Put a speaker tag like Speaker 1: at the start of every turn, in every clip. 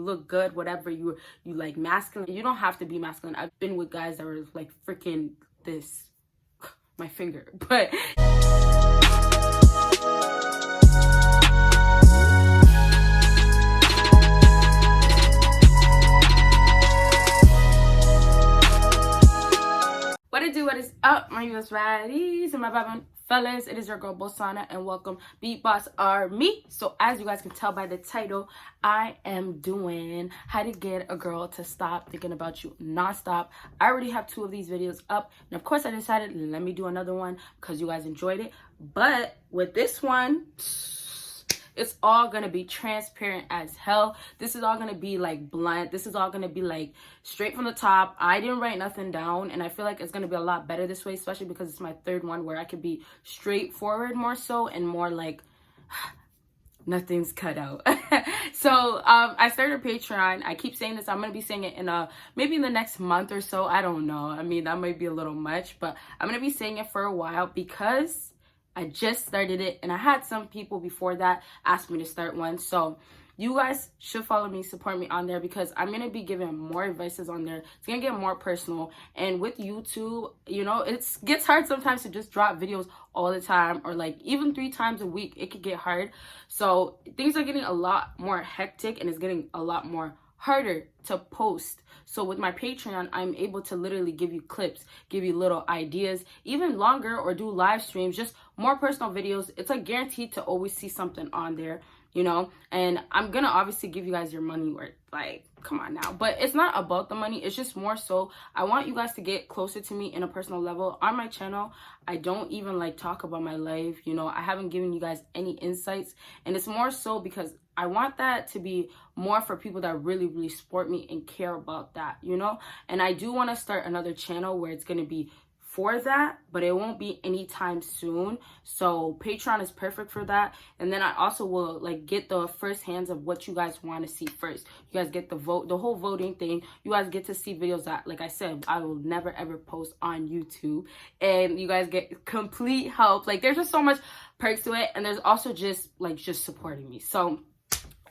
Speaker 1: look good, whatever, you like masculine. You don't have to be masculine. I've been with guys that were like freaking this, my finger, but what is up, my baddies and my baby fellas? It is your girl Bosana, and welcome BBossArmy. So as you guys can tell by the title, I am doing how to get a girl to stop thinking about you nonstop. I already have 2 of these videos up, and of course I decided let me do another one because you guys enjoyed it. But with this one, it's all gonna be transparent as hell. This is all gonna be like blunt. This is all gonna be like straight from the top. I didn't write nothing down, and I feel like it's gonna be a lot better this way, especially because it's my 3rd one where I could be straightforward more so, and more like nothing's cut out. So I started a Patreon. I keep saying this. I'm gonna be saying it in maybe in the next month or so. I don't know. I mean, that might be a little much, but I'm gonna be saying it for a while because I just started it, and I had some people before that ask me to start one. So you guys should follow me, support me on there, because I'm going to be giving more advices on there. It's going to get more personal. And with YouTube, you know, it gets hard sometimes to just drop videos all the time, or like even 3 times a week. It could get hard. So things are getting a lot more hectic, and it's getting a lot more harder to post. So with my Patreon, I'm able to literally give you clips, give you little ideas, even longer, or do live streams, just more personal videos. It's like guaranteed to always see something on there, you know. And I'm gonna obviously give you guys your money worth, like, come on now. But it's not about the money. It's just more so I want you guys to get closer to me in a personal level. On my channel, I don't even like talk about my life, you know. I haven't given you guys any insights, and it's more so because I want that to be more for people that really support me and care about that, you know. And I do want to start another channel where it's going to be for that, but it won't be anytime soon. So Patreon is perfect for that. And then I also will like get the first hands of what you guys want to see first. You guys get the vote, the whole voting thing. You guys get to see videos that, like I said, I will never ever post on YouTube, and you guys get complete help. Like, there's just so much perks to it, and there's also just supporting me. So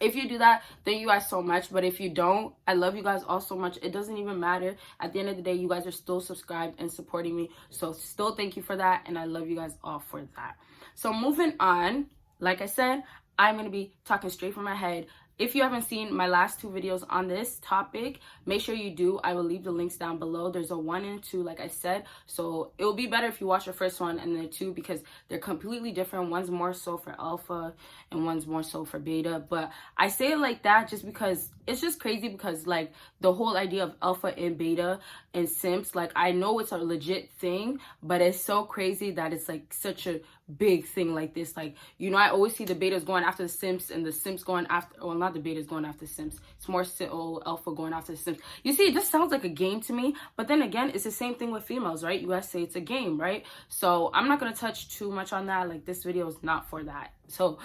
Speaker 1: if you do that, thank you guys so much. But if you don't, I love you guys all so much. It doesn't even matter. At the end of the day, you guys are still subscribed and supporting me. So still thank you for that. And I love you guys all for that. So moving on, like I said, I'm going to be talking straight from my head. If you haven't seen my last 2 videos on this topic, make sure you do. I will leave the links down below. There's a 1 and 2, like I said. So it will be better if you watch the first one and then 2, because they're completely different. One's more so for alpha and one's more so for beta. But I say it like that just because it's just crazy, because like the whole idea of alpha and beta and simps, like I know it's a legit thing, but it's so crazy that it's like such a big thing like this. Like, you know, I always see the betas going after the simps and the simps going after, well, not the betas going after simps. It's more so alpha going after the simps. You see, it just sounds like a game to me, but then again, it's the same thing with females, right? You guys say it's a game, right? So I'm not going to touch too much on that. Like, this video is not for that. So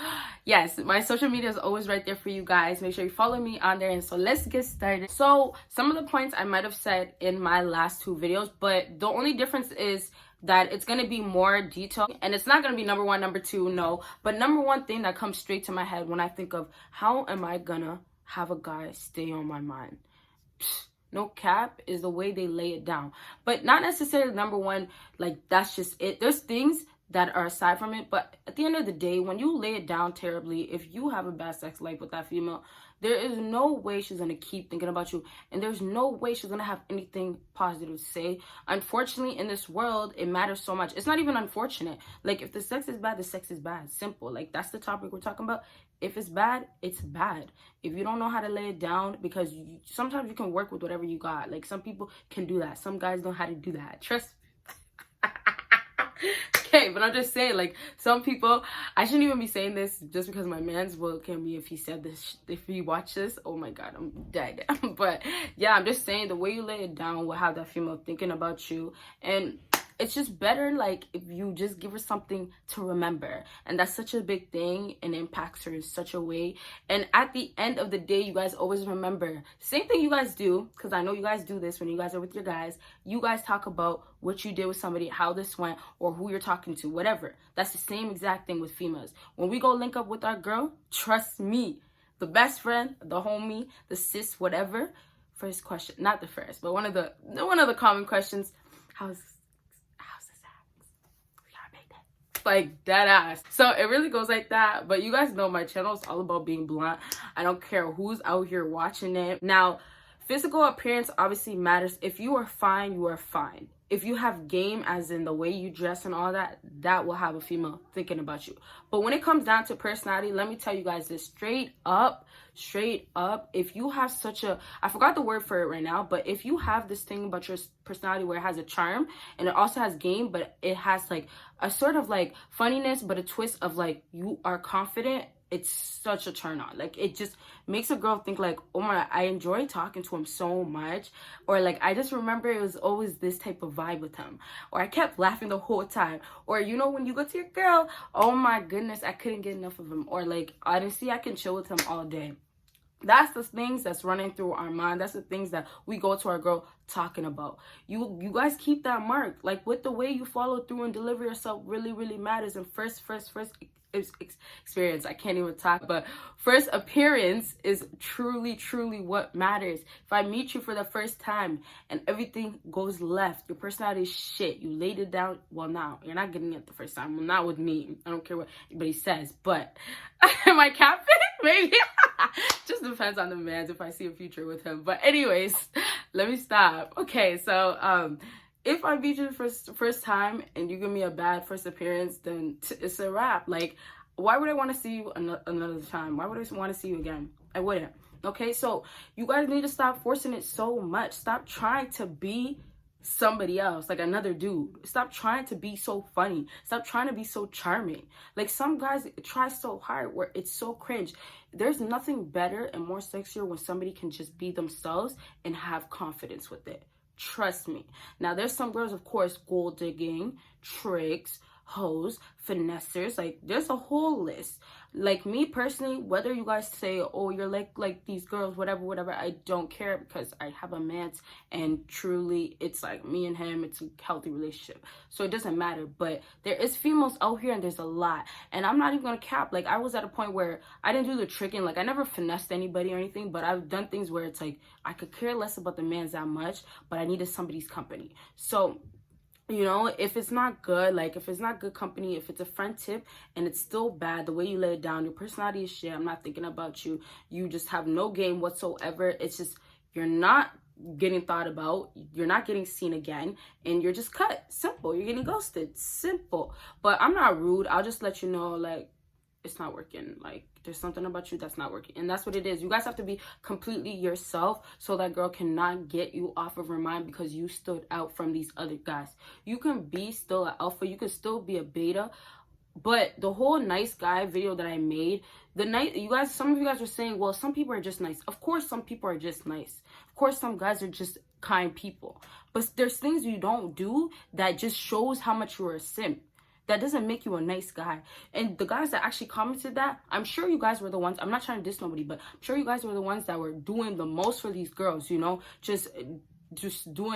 Speaker 1: yes, my social media is always right there for you guys. Make sure you follow me on there. And so let's get started. So some of the points I might have said in my last 2 videos, but the only difference is that it's going to be more detailed, and it's not going to be number 1, number 2, no. But number 1 thing that comes straight to my head when I think of how am I gonna have a guy stay on my mind, no cap, is the way they lay it down. But not necessarily number 1, like that's just it. There's things that are aside from it, but at the end of the day, when you lay it down terribly, if you have a bad sex life with that female, there is no way she's going to keep thinking about you, and there's no way she's going to have anything positive to say. Unfortunately, in this world, it matters so much. It's not even unfortunate. Like, if the sex is bad, the sex is bad. Simple. Like, that's the topic we're talking about. If it's bad, it's bad. If you don't know how to lay it down, because sometimes you can work with whatever you got. Like, some people can do that. Some guys know how to do that. Trust me. Okay, but I'm just saying, like, some people, I shouldn't even be saying this just because my man's will can be if he said this, if he watched this, oh my god, I'm dead. But yeah, I'm just saying, the way you lay it down will have that female thinking about you, and it's just better, like, if you just give her something to remember. And that's such a big thing, and impacts her in such a way. And at the end of the day, you guys always remember, same thing you guys do, because I know you guys do this when you guys are with your guys. You guys talk about what you did with somebody, how this went, or who you're talking to, whatever. That's the same exact thing with females. When we go link up with our girl, trust me, the best friend, the homie, the sis, whatever. First question, not the first, but one of the common questions, how's this ass? We gotta make that. Like dead ass. So it really goes like that. But you guys know my channel is all about being blunt. I don't care who's out here watching it. Now, physical appearance obviously matters. If you are fine, you are fine. If you have game, as in the way you dress and all that, that will have a female thinking about you. But when it comes down to personality, let me tell you guys this straight up, if you have such a, I forgot the word for it right now, but if you have this thing about your personality where it has a charm and it also has game, but it has like a sort of like funniness, but a twist of like you are confident, it's such a turn on. Like, it just makes a girl think like, oh my, I enjoy talking to him so much. Or like, I just remember it was always this type of vibe with him. Or I kept laughing the whole time. Or, you know, when you go to your girl, oh my goodness, I couldn't get enough of him. Or like, honestly, I can chill with him all day. That's the things that's running through our mind. That's the things that we go to our girl talking about. You guys keep that mark. Like, with the way you follow through and deliver yourself really matters. And first experience, I can't even talk, but first appearance is truly what matters. If I meet you for the first time and everything goes left, your personality is shit, you laid it down, well, now you're not getting it the first time. Well, not with me, I don't care what anybody says, but am I capping? Maybe. Just depends on the man if I see a future with him. But anyways, let me stop. Okay, so if I beat you the first time and you give me a bad first appearance, then it's a wrap. Like, why would I want to see you another time? Why would I want to see you again? I wouldn't. Okay, so you guys need to stop forcing it so much. Stop trying to be somebody else, like another dude. Stop trying to be so funny. Stop trying to be so charming. Like, some guys try so hard where it's so cringe. There's nothing better and more sexier when somebody can just be themselves and have confidence with it. Trust me. Now, there's some girls, of course, gold digging, tricks, hoes, finessers. Like, there's a whole list. Like, me personally, whether you guys say, oh, you're like these girls, whatever, I don't care, because I have a man, and truly it's like me and him, it's a healthy relationship, so it doesn't matter. But there is females out here, and there's a lot, and I'm not even gonna cap. Like, I was at a point where I didn't do the tricking. Like, I never finessed anybody or anything, but I've done things where it's like I could care less about the man's that much, but I needed somebody's company. So, you know, if it's not good, like if it's not good company, if it's a friend tip and it's still bad, the way you lay it down, your personality is shit, I'm not thinking about you, you just have no game whatsoever, it's just, you're not getting thought about, you're not getting seen again, and you're just cut. Simple. You're getting ghosted. Simple. But I'm not rude. I'll just let you know, like, it's not working. Like, there's something about you that's not working, and that's what it is. You guys have to be completely yourself so that girl cannot get you off of her mind because you stood out from these other guys. You can be still an alpha, you can still be a beta, but the whole nice guy video that I made, some of you guys were saying, well, some people are just nice. Of course, some people are just nice. Of course, some guys are just kind people, but there's things you don't do that just shows how much you're a simp. That doesn't make you a nice guy. And the guys that actually commented that, I'm sure you guys were the ones, I'm not trying to diss nobody, but I'm sure you guys were the ones that were doing the most for these girls, you know, just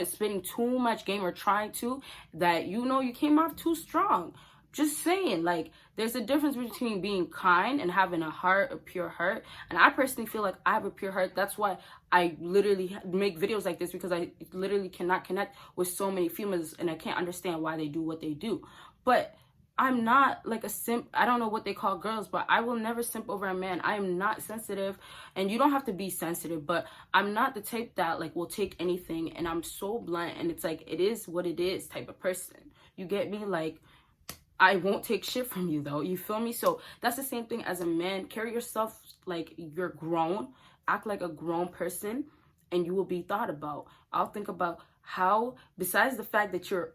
Speaker 1: spending too much game or trying to, that, you know, you came off too strong. Just saying, like, there's a difference between being kind and having a heart, a pure heart. And I personally feel like I have a pure heart. That's why I literally make videos like this, because I literally cannot connect with so many females and I can't understand why they do what they do. But I'm not like a simp. I don't know what they call girls, but I will never simp over a man. I am not sensitive, and you don't have to be sensitive, but I'm not the type that like will take anything, and I'm so blunt, and it's like, it is what it is type of person. You get me? Like, I won't take shit from you though. You feel me? So that's the same thing as a man. Carry yourself like you're grown. Act like a grown person, and you will be thought about. I'll think about how, besides the fact that you're,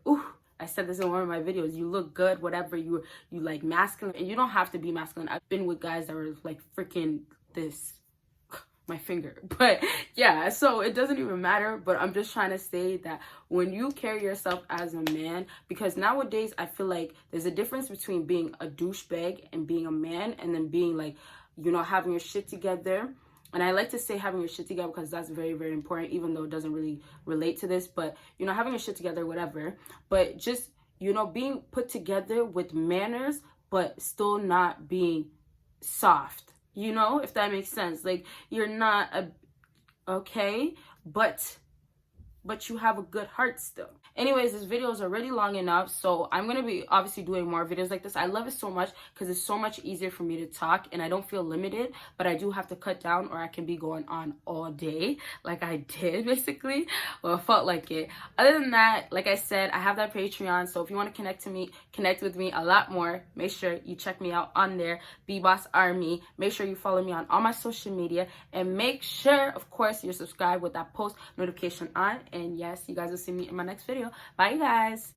Speaker 1: I said this in one of my videos, you look good, whatever, you like masculine, and you don't have to be masculine. I've been with guys that were like freaking this, my finger, but yeah, so it doesn't even matter. But I'm just trying to say that when you carry yourself as a man, because nowadays I feel like there's a difference between being a douchebag and being a man, and then being like, you know, having your shit together. And I like to say having your shit together because that's very, very important, even though it doesn't really relate to this. But, you know, having your shit together, whatever. But just, you know, being put together with manners, but still not being soft. you know, if that makes sense. Like, you're not a okay, but you have a good heart still. Anyways, this video is already long enough, so I'm gonna be obviously doing more videos like this. I love it so much because it's so much easier for me to talk and I don't feel limited, but I do have to cut down or I can be going on all day like I did basically. Well, it felt like it. Other than that, like I said, I have that Patreon, so if you want to connect with me a lot more, make sure you check me out on there, BBossArmy. Make sure you follow me on all my social media, and make sure, of course, you're subscribed with that post notification on. And yes, you guys will see me in my next video. Bye, you guys.